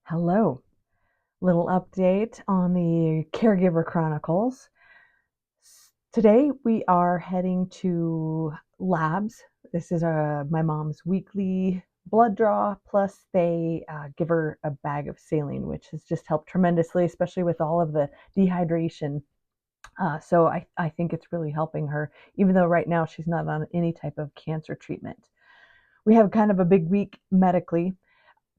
Hello. Little update on the Caregiver Chronicles. Today we are heading to labs. This is my mom's weekly blood draw, plus they give her a bag of saline, which has just helped tremendously, especially with all of the dehydration. So I think it's really helping her, even though right now she's not on any type of cancer treatment. We have kind of a big week medically.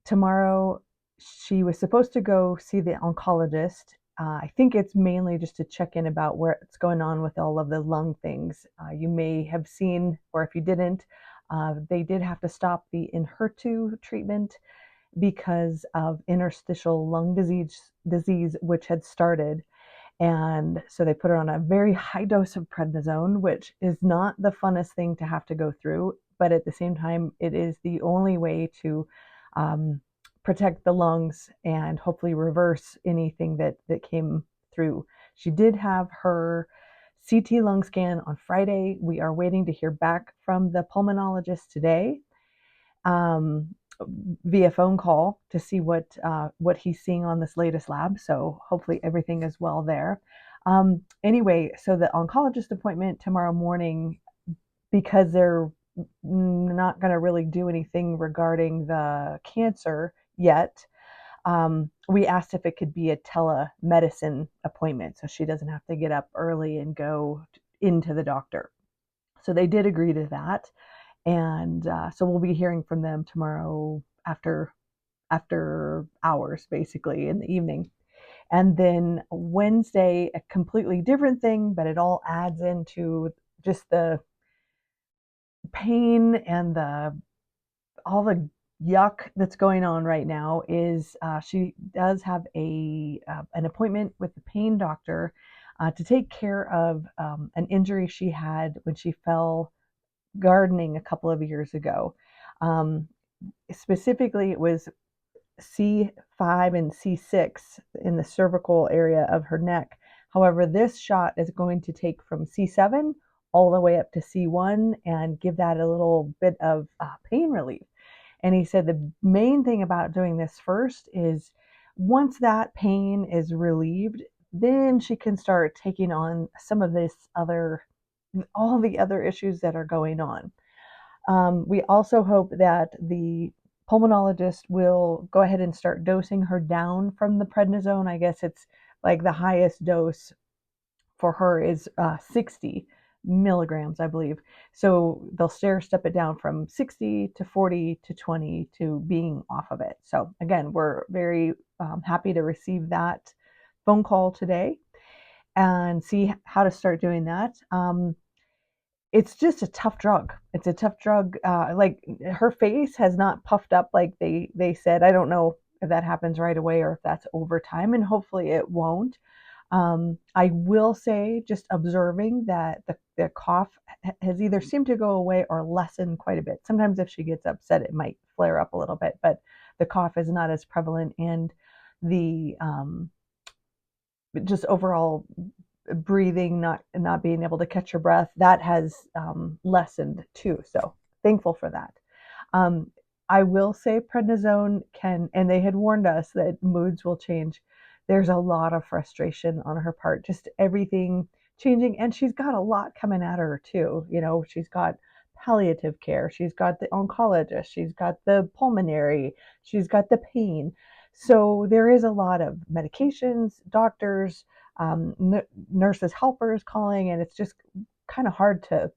Tomorrow she was supposed to go see the oncologist. I think it's mainly just to check in about what's going on with all of the lung things. You may have seen, or if you didn't, they did have to stop the Enhertu treatment because of interstitial lung disease which had started. And so they put her on a very high dose of prednisone, which is not the funnest thing to have to go through. But at the same time, it is the only way to um, protect the lungs and hopefully reverse anything that came through. She did have her CT lung scan on Friday. We are waiting to hear back from the pulmonologist today. Um, Via phone call to see what he's seeing on this latest lab. So hopefully everything is well there. Anyway, so the oncologist appointment tomorrow morning, because they're not going to really do anything regarding the cancer yet. We asked if it could be a telemedicine appointment so she doesn't have to get up early and go into the doctor. So they did agree to that. And so we'll be hearing from them tomorrow after hours, basically in the evening. And then Wednesday, a completely different thing, but it all adds into just the pain and the all the yuck that's going on right now. Is she does have an appointment with the pain doctor to take care of an injury she had when she fell gardening a couple of years ago. Um, Specifically, it was C5 and C6 in the cervical area of her neck. However, this shot is going to take from C7 all the way up to C1 and give that a little bit of pain relief. And he said the main thing about doing this first is once that pain is relieved, then she can start taking on some of all the other issues that are going on. We also hope that the pulmonologist will go ahead and start dosing her down from the prednisone. I guess it's like the highest dose for her is 60 milligrams, I believe. So they'll stair step it down from 60 to 40 to 20 to being off of it. So again, we're very happy to receive that phone call today and see how to start doing that. It's just a tough drug. It's a tough drug. Like her face has not puffed up like they said. I don't know if that happens right away or if that's over time, and hopefully it won't. I will say, just observing that the cough has either seemed to go away or lessen quite a bit. Sometimes if she gets upset, it might flare up a little bit, but the cough is not as prevalent, and the just overall breathing, not being able to catch your breath, that has lessened too. So thankful for that. Um, I will say prednisone can, and they had warned us that moods will change. There's a lot of frustration on her part, just everything changing, and she's got a lot coming at her too. You know, she's got palliative care, she's got the oncologist, she's got the pulmonary, she's got the pain. So there is a lot of medications, doctors, nurses, helpers calling, and it's just kind of hard to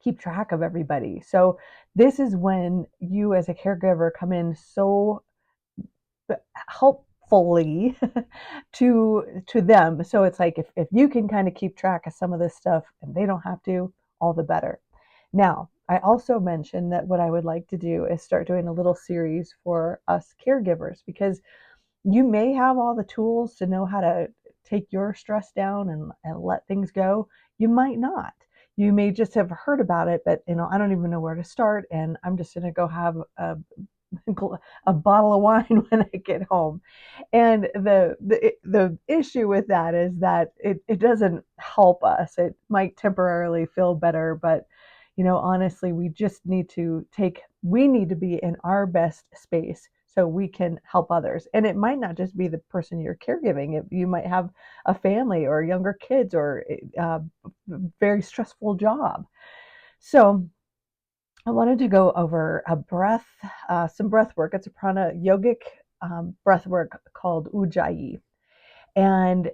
keep track of everybody. So this is when you as a caregiver come in so helpfully to them. So it's like if you can kind of keep track of some of this stuff and they don't have to, all the better. Now, I also mentioned that what I would like to do is start doing a little series for us caregivers, because you may have all the tools to know how to take your stress down and let things go. You might not. You may just have heard about it, but I don't even know where to start, and I'm just going to go have a bottle of wine when I get home. And the issue with that is that it doesn't help us. It might temporarily feel better, but honestly, we need to be in our best space so we can help others. And it might not just be the person you're caregiving. You might have a family or younger kids or a very stressful job. So I wanted to go over some breath work. It's a yogic breath work called Ujjayi. And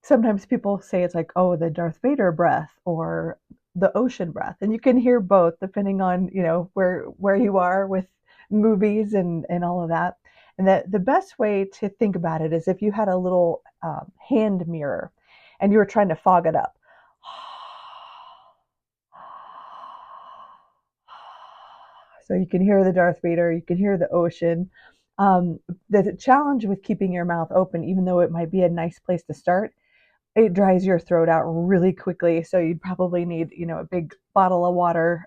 sometimes people say it's like, oh, the Darth Vader breath or the ocean breath. And you can hear both depending on, where you are with movies and all of that. And the best way to think about it is if you had a little hand mirror and you were trying to fog it up. So you can hear the Darth Vader, you can hear the ocean. The challenge with keeping your mouth open, even though it might be a nice place to start, it dries your throat out really quickly. So you'd probably need, a big bottle of water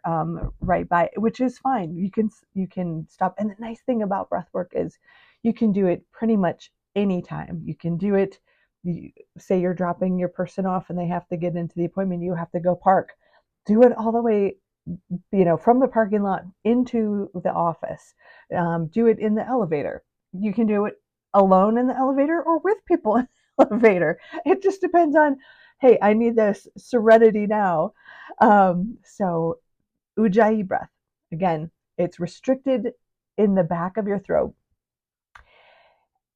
right by, which is fine. You can stop. And the nice thing about breath work is you can do it pretty much anytime. You can do it. Say you're dropping your person off and they have to get into the appointment. You have to go park. Do it all the way, from the parking lot into the office. Do it in the elevator. You can do it alone in the elevator or with people in the elevator. It just depends on, hey, I need this serenity now. So Ujjayi breath. Again, it's restricted in the back of your throat.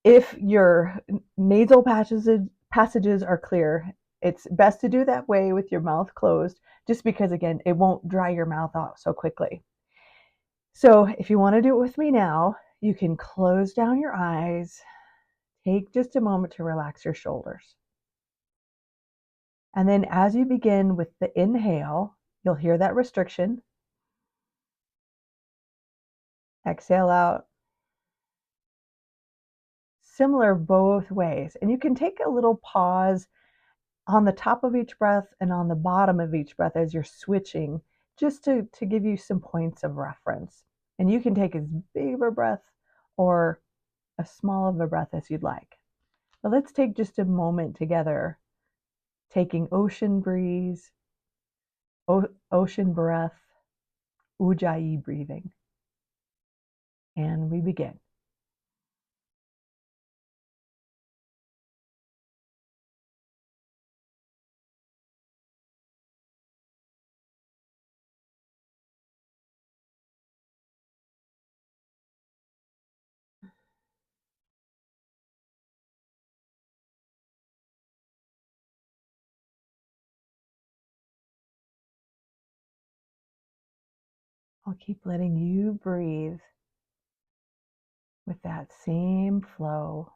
If your nasal passages are clear, it's best to do that way with your mouth closed, just because, again, it won't dry your mouth out so quickly. So if you want to do it with me now, you can close down your eyes, take just a moment to relax your shoulders. And then as you begin with the inhale, you'll hear that restriction. Exhale out. Similar both ways. And you can take a little pause on the top of each breath and on the bottom of each breath as you're switching, just to give you some points of reference. And you can take as big of a breath or as small of a breath as you'd like. But let's take just a moment together, taking ocean breeze, ocean breath, Ujjayi breathing. And we begin. I'll keep letting you breathe with that same flow,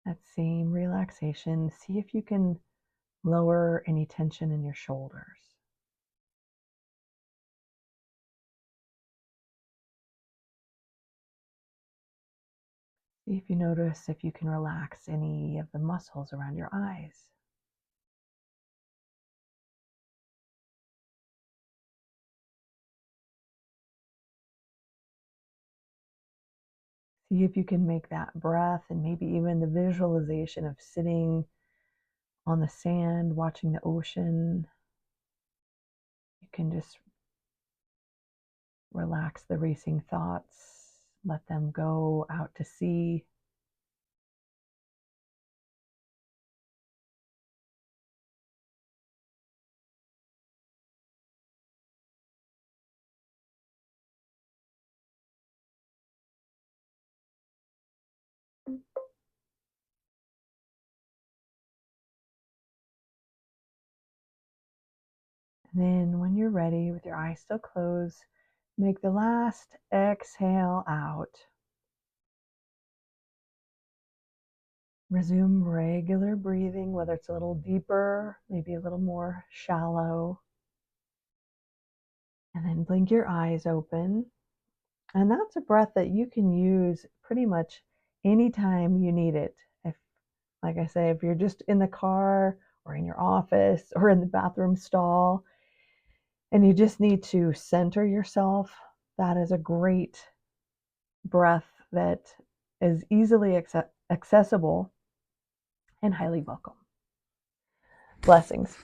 that same relaxation. See if you can lower any tension in your shoulders. See if you notice if you can relax any of the muscles around your eyes. See if you can make that breath and maybe even the visualization of sitting on the sand, watching the ocean. You can just relax the racing thoughts, let them go out to sea. And then when you're ready, with your eyes still closed, make the last exhale out. Resume regular breathing, whether it's a little deeper, maybe a little more shallow. And then blink your eyes open. And that's a breath that you can use pretty much anytime you need it. If, like I say, if you're just in the car or in your office or in the bathroom stall and you just need to center yourself, that is a great breath that is easily accessible and highly welcome. Blessings.